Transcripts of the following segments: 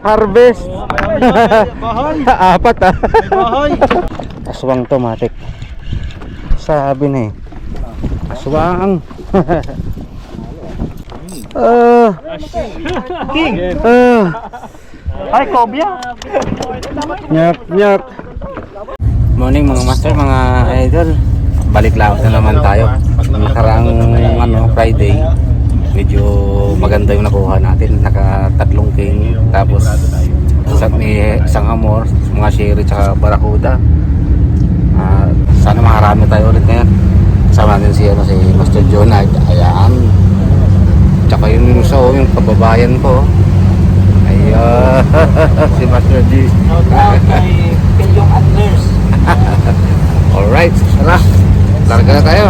Harvest. Apat ah. Bahay. Aswang tomatic. Sabi na eh. Aswang. King. Ay, Kobya. Nyak, nyak. Morning mga master, mga idol. Balik lang na naman tayo. Nakaraang Friday, medyo maganda yung nakuha natin. Naka-3 king, tapos isang amor, mga sherry tsaka barakuda. Sana makarami tayo ulit ngayon. Kasama natin si Master Jonah. Ayan. Tsaka yung kababayan ko. Ayan. Si Master G. Kay Pilyong Anglers. Alright, tara. Larga na tayo.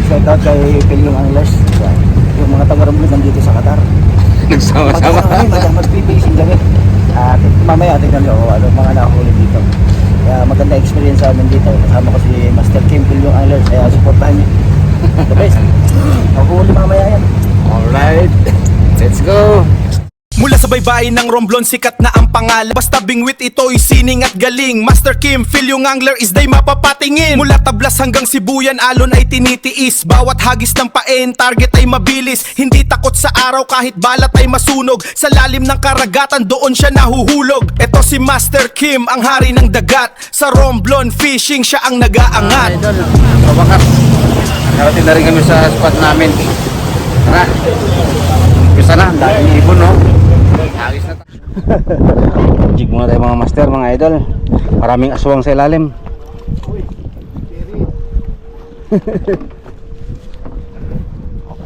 Shout out kay Pilyong Anglers. Yung mga taga-Romblon nandito sa Qatar. Nagsama-sama. Magpipishing kami. At mamaya tingnan nyo mga nakahuli dito. Kaya maganda experience sa amin dito. Kasama ko si Master Kim Pilyong Anglers. Kaya supportahan nyo. The best. Maghuli mamaya yan. Alright, let's go. Mula sa baybayin ng Romblon, sikat na ang pangalan. Basta bingwit ito'y sining at galing. Master Kim, Pilyong Angler is day mapapatingin. Mula Tablas hanggang Sibuyan, alon ay tinitiis. Bawat hagis ng paen, target ay mabilis. Hindi takot sa araw kahit balat ay masunog. Sa lalim ng karagatan, doon siya nahuhulog. Ito si Master Kim, ang hari ng dagat. Sa Romblon fishing, siya ang nag-aangat. Idol, kabakat. Nakarating na rin kami sa spot namin. Tara. Umpisa na, ang daming ibon no. Agis na tayo. Jig muna tayo mga master, mga idol. Maraming aswang sa ilalim.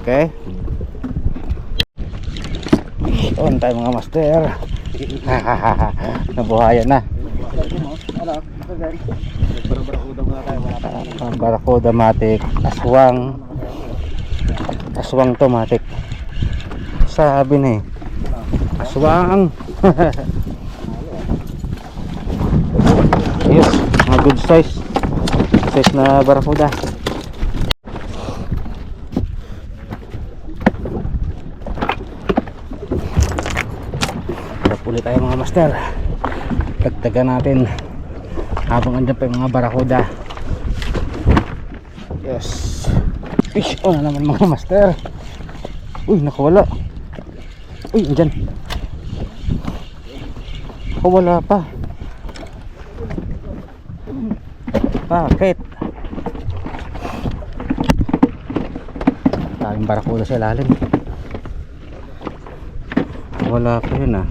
Okay. Doon tayo mga master. Nabuhayan na. Barakuda matik, aswang tomatic. Sabi na eh. Aswang. Yes, mga good size na barakuda. Ulit tayo mga master. Tagtagan natin habang andyan pa yung mga barakuda. Yes. Fish on na naman mga master. Uy, nakawala. Uy, andyan. Nakawala pa. Bakit? Daming barakuda sa ilalim. Wala pa yun ah.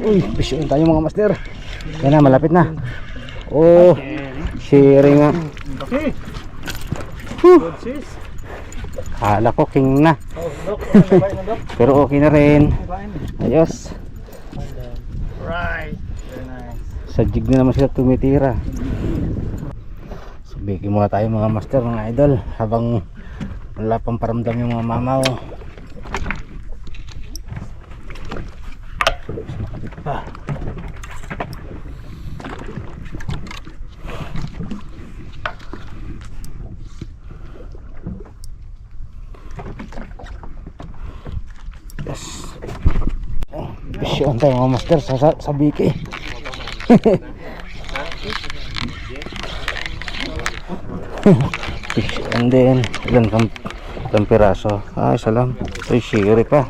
Uy, fish on tayo mga master. Yan na, malapit na. Oh, sharing nga. Kala ko king na. Pero okay na rin. Ayos. Right. Very nice. Sa jig na naman sila tumitira. Subikin muna tayo mga master, mga idol. Habang wala pang paramdam yung mga mamaw. Pa. Yes. Bisyon tayo mga master sa biki. Bisyon din. Ilan kang piraso? Ah, isa lang. Ito shiri pa.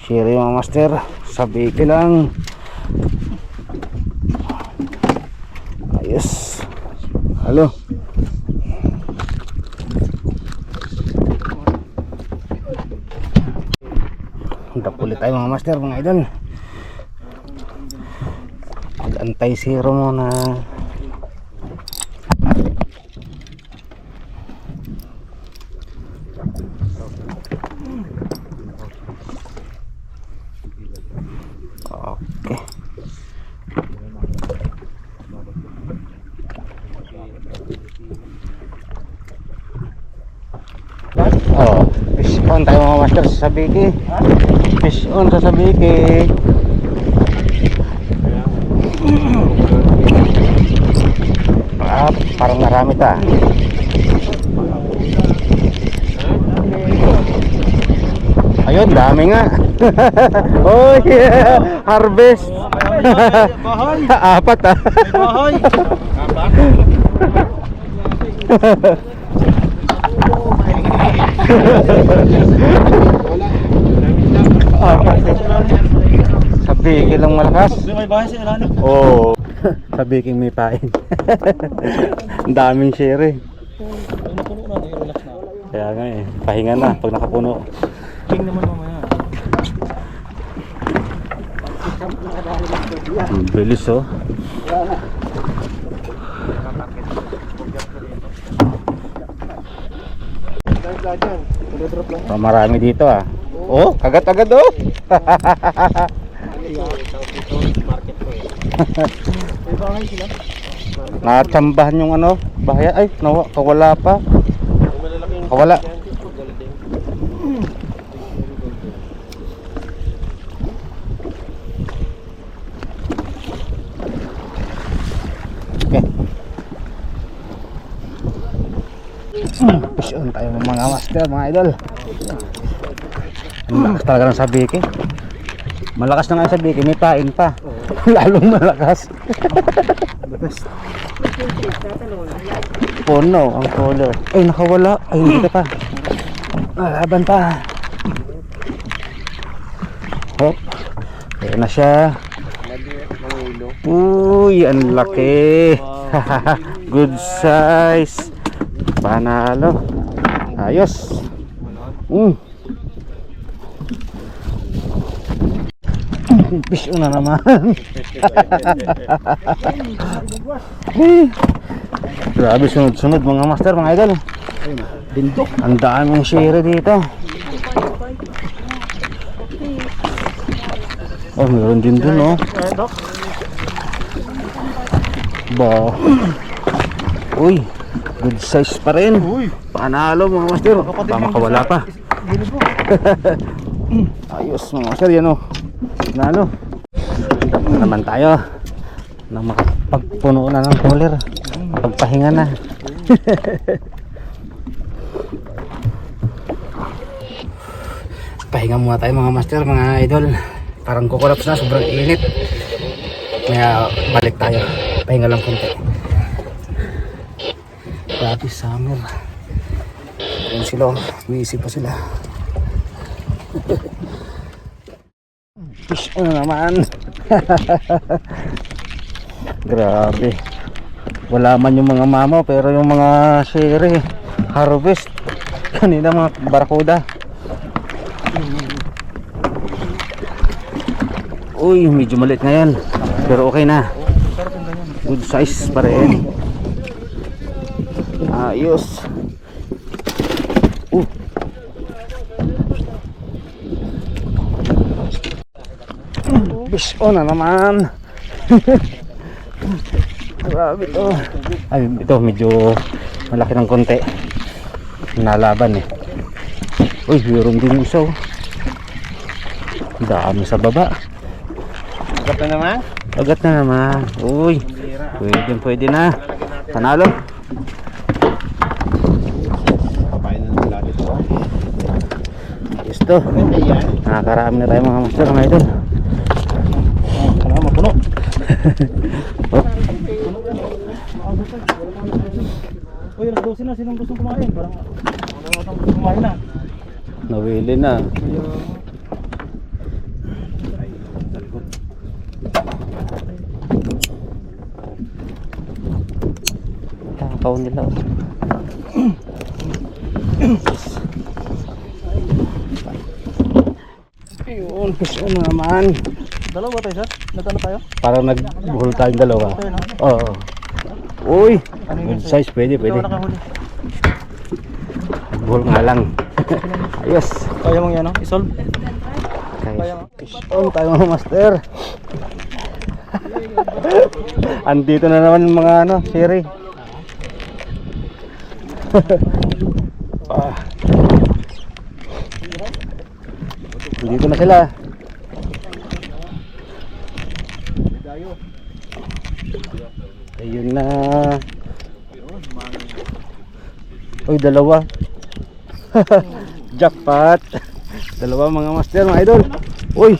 Shiri mga master. Sa biki lang. Ayos. Halo. Ulit tayo mga master, mga idol. Antay-zero muna. Okay. Oh, fish on tayo mga master sa biki. Fish on sa sabiki. Parang marami ta. Ayun, dami nga. Oh, yeah. Harvest. Bahay! Apat ah. Bahay! Sa bigil lang malakas. May bahay sa ilalim. Oo. Sa bigil may pain. Ang daming share eh. Napuno na, relax na. Kaya nga eh, pahinga na pag nakapuno. King naman mamaya. Ang bilis oh. Marami dito ah. Oh, agad-agad oh. May bahay sila. Natsambahan yung ano, bahaya. Ay, kawala pa. Kawala. Okay. Push on tayo mga master, mga idol. Ang lakas talaga ng sabiki. Malakas na nga yung sabiki, may pain pa. Lalong malakas. Puno ang color. Ay, nakawala. Ay, hindi pa. Laban pa. Hop. Ayan na siya. Uy, ang laki. Good size. Panalo. Ayos. Fish na naman. Grabe, sunod-sunod mga master, mga idol. Bindok. Ang daming share dito. Oh, meron din dun oh. Ba. Uy, good size pa rin. Panalo mga master. Baka makawala pa. Ayos mga master, yan oh. Panalo. Tapos naman tayo na makapagpuno na ng cooler. Pagpahinga na. Pahinga muna tayo mga master, mga idol. Parang kukulaps na, sobrang init. Kaya balik tayo. Pahinga lang konti. Grabe summer. Ayan sila, umiisip pa sila. Fish na naman. Grabe. Wala man yung mga mama pero yung mga shere harvest. Kanina mga barakuda. Uy, medyo maliit ngayon. Pero okay na. Good size pa rin. Ayos. Fish on na naman. Grabe to. Ay, ito medyo malaki ng konti. Nalaban eh. Uy, meron din isa oh. Dami sa baba. Agad na naman. Agad na naman. Uy, pwede na. Panalo. Papain na ng lahat ito. Gusto. Nakakarami na tayo mga master, mga idol. Mapuno. Oh. Uy, alas 12 na. Sinong gustong kumain? Parang gustong kumain na. Nawili na. Takaw nila. Ayun, fish on na naman. Dalawa tayo, sir? Natalo tayo? Parang nagbuhol tayong dalawa. Oo. Uy, good size, pwede. Ikaw nakahuli. Buhol nga lang. Ayos. Kaya mong yan, no? I-solve. Kaya fish on tayo mga master. Andito na naman yung mga ano, siri. Dito na sila. Ayun na. Uy, dalawa. Jackpot. Dalawa mga master, mga idol. Uy.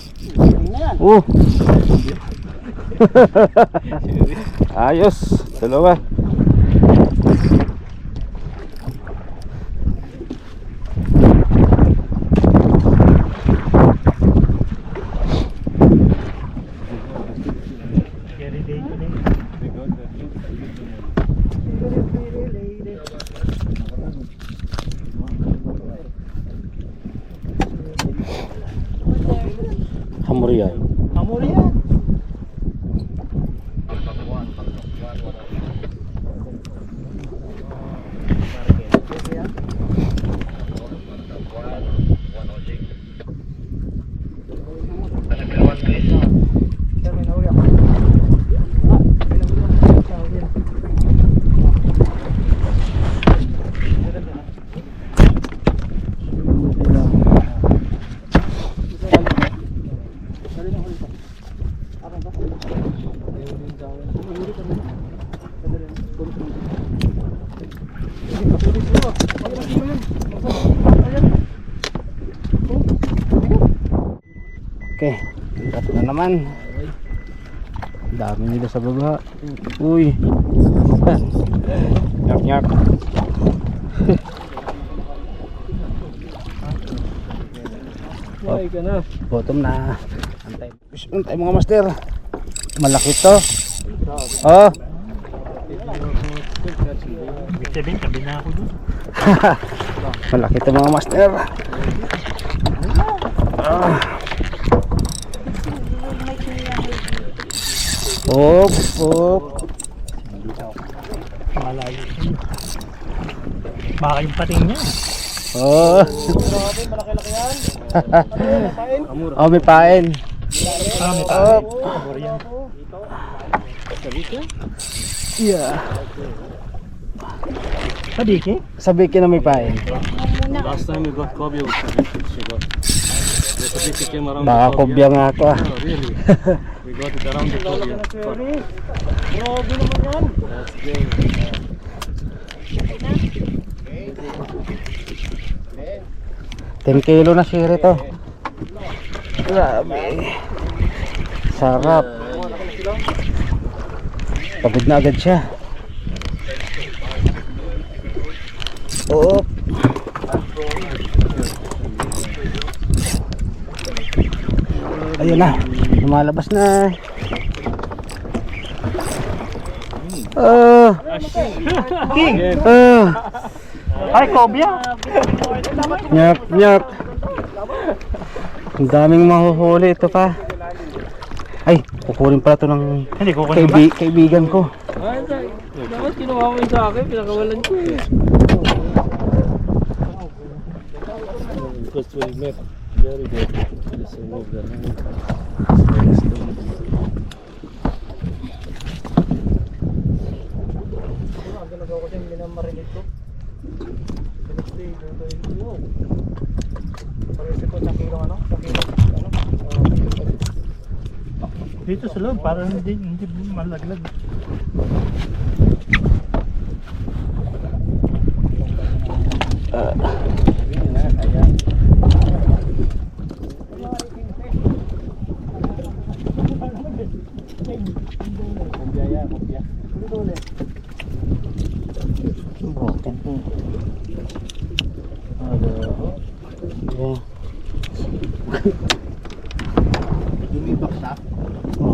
Oh. Ayos, dalawa. Hamurian. Hamurian. Okay, cut na naman. Dami nila sa baba. Uy. Nyak nyak. Ay, ka na. Bottom na. Antay mga master. Malaki to. Oh. Sabihin, tabi na ako doon. Malaki to mga master. Op, op. Malayo. Baka yung pating niya. Oh. Grabe, malaki-laki yan. Oh, may pain. May Op. Hamurian. Yeah. Sadiki? Sabi ka na may pain. Last time we got cobia with Sabiki. She got the Sabiki came around Baka the kubya nga ako ah. Oh, really? We got it around the cobia. Grabe naman yan. That's good. 10 kilo na siri to. Grabe. Sarap. Pagod na agad siya. Op. Ayun na. Lumalabas na. King! Ay, Kobia! Nyak, nyak. Ang daming mahuhuli ito pa. Ay, kukunin pala ito ng Hindi ko ba? kaibigan ko. Dapat kinuha mo yun sa akin, pinakawalan ko eh. First we met, very good. Just remove the hand. Dito sa loob, parang hindi malaglag. Broken.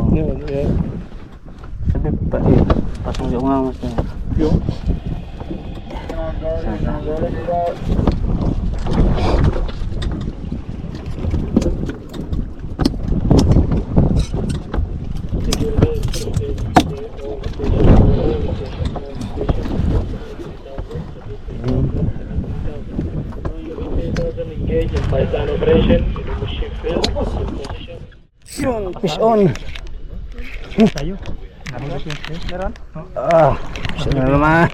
Yeah, yeah. Sabi pa eh. Pasok yung nga mas na. Yun, fish on. Tayo. Nahulog yung fish. Meron? Fish on na naman.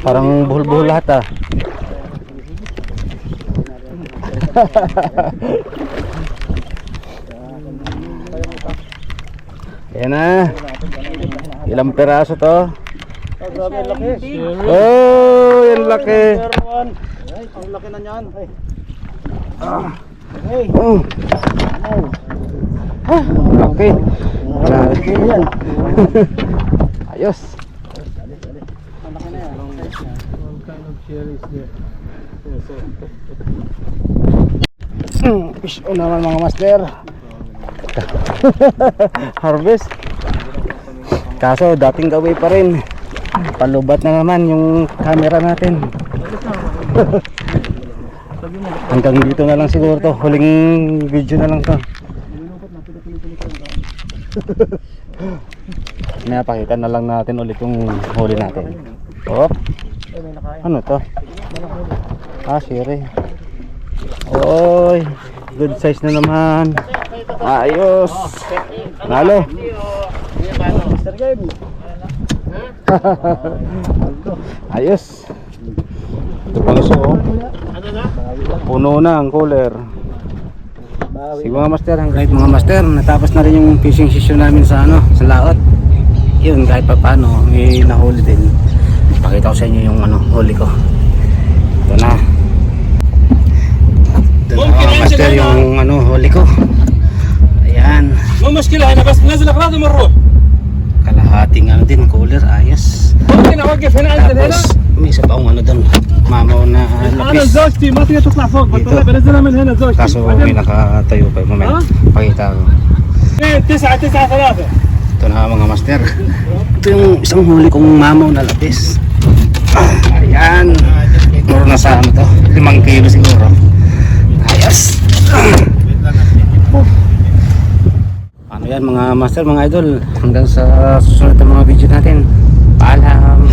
Parang buhol-buhol lahat ah. Ayan na. Ilang peraso to? Grabe, laki. Oh, yan laki. Ang laki na niyan. Ay. Oh. Laki. Yan. Ayos. Fish on naman mga master. Harvest. Kaso dating gawin pa rin. Palubat na naman yung camera natin. Hanggang dito na lang siguro to. Huling video na lang to. Napakita na lang natin ulit yung huli natin. Oh. Ano to? Ah, siri. Oy, good size na naman. Ayos. Nalo. Mr. Game. Ayos. Ito pang iso, oh. Puno na ang cooler. Sige mga master, kahit mga master, natapos na rin yung fishing session namin sa sa laot. Yun, kahit pa paano, may nahuli din. Pakita ko sa inyo yung huli ko. Ito na. Ito na mga master, yung huli ko. Ayan. مو مشكلة أنا بس نزل أغراض ونروح. Kalahating din, cooler, ayos. ممكن أوقف هنا أنزل هنا. Tapos, may isa pa akong doon. Mamaw na أنا lapis. زوجتي ما تقدر تطلع فوق بنزلها من هنا زوجتي. Kaso may nakatayo pa yung moment. Pakita ko. 9 9 3. Ito na mga master. Ito yung isang huli kong mamaw na lapis. Ayan. Siguro nasa to? 5 kilo siguro. Ayos. Ano yan mga master, mga idol. Hanggang sa susunod na mga video natin. Paalam.